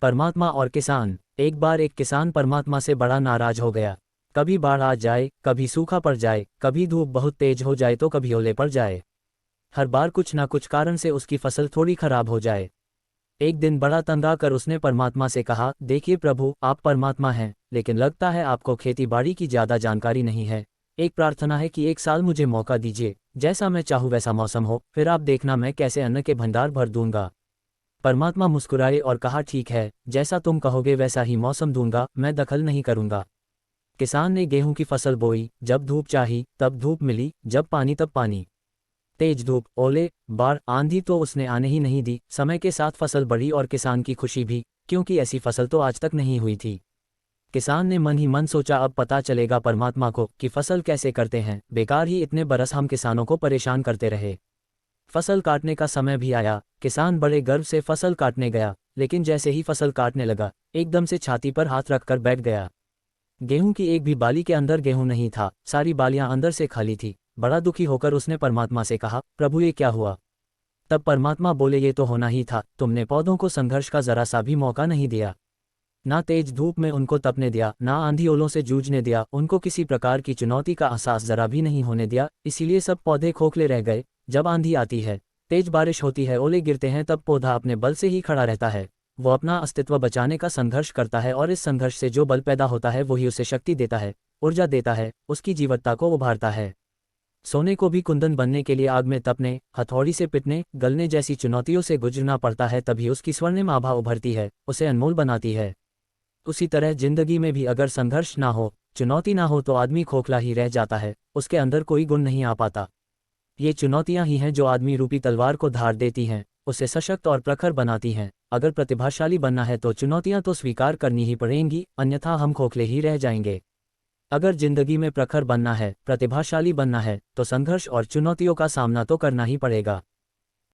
परमात्मा और किसान। एक बार एक किसान परमात्मा से बड़ा नाराज हो गया। कभी बाढ़ आ जाए, कभी सूखा पड़ जाए, कभी धूप बहुत तेज हो जाए तो कभी ओले पड़ जाए। हर बार कुछ ना कुछ कारण से उसकी फसल थोड़ी खराब हो जाए। एक दिन बड़ा तंग आकर उसने परमात्मा से कहा, देखिए प्रभु, आप परमात्मा हैं, लेकिन लगता है आपको खेती बाड़ी की ज़्यादा जानकारी नहीं है। एक प्रार्थना है कि एक साल मुझे मौका दीजिए, जैसा मैं चाहूँ वैसा मौसम हो, फिर आप देखना मैं कैसे अन्न के भंडार भर दूंगा। परमात्मा मुस्कुराए और कहा, ठीक है, जैसा तुम कहोगे वैसा ही मौसम दूंगा, मैं दखल नहीं करूंगा। किसान ने गेहूं की फसल बोई, जब धूप चाही तब धूप मिली, जब पानी तब पानी। तेज धूप, ओले, बाढ़, आंधी तो उसने आने ही नहीं दी। समय के साथ फसल बढ़ी और किसान की खुशी भी, क्योंकि ऐसी फसल तो आज तक नहीं हुई थी। किसान ने मन ही मन सोचा, अब पता चलेगा परमात्मा को कि फसल कैसे करते हैं। बेकार ही इतने बरस हम किसानों को परेशान करते रहे। फसल काटने का समय भी आया। किसान बड़े गर्व से फसल काटने गया, लेकिन जैसे ही फसल काटने लगा, एकदम से छाती पर हाथ रखकर बैठ गया। गेहूं की एक भी बाली के अंदर गेहूं नहीं था, सारी बालियां अंदर से खाली थी। बड़ा दुखी होकर उसने परमात्मा से कहा, प्रभु ये क्या हुआ। तब परमात्मा बोले, ये तो होना ही था, तुमने पौधों को संघर्ष का जरा सा भी मौका नहीं दिया। ना तेज धूप में उनको तपने दिया, ना आंधी ओलों से जूझने दिया, उनको किसी प्रकार की चुनौती का एहसास जरा भी नहीं होने दिया। इसीलिए सब पौधे खोखले रह गए। जब आंधी आती है, तेज बारिश होती है, ओले गिरते हैं, तब पौधा अपने बल से ही खड़ा रहता है। वो अपना अस्तित्व बचाने का संघर्ष करता है, और इस संघर्ष से जो बल पैदा होता है वही उसे शक्ति देता है, ऊर्जा देता है, उसकी जीवटता को उभारता है। सोने को भी कुंदन बनने के लिए आग में तपने, हथौड़ी से पिटने, गलने जैसी चुनौतियों से गुजरना पड़ता है, तभी उसकी स्वर्णिम आभा उभरती है, उसे अनमोल बनाती है। उसी तरह जिंदगी में भी अगर संघर्ष ना हो, चुनौती ना हो, तो आदमी खोखला ही रह जाता है, उसके अंदर कोई गुण नहीं आ पाता। ये चुनौतियां ही हैं जो आदमी रूपी तलवार को धार देती हैं, उसे सशक्त और प्रखर बनाती हैं। अगर प्रतिभाशाली बनना है तो चुनौतियां तो स्वीकार करनी ही पड़ेंगी, अन्यथा हम खोखले ही रह जाएंगे। अगर जिंदगी में प्रखर बनना है, प्रतिभाशाली बनना है, तो संघर्ष और चुनौतियों का सामना तो करना ही पड़ेगा।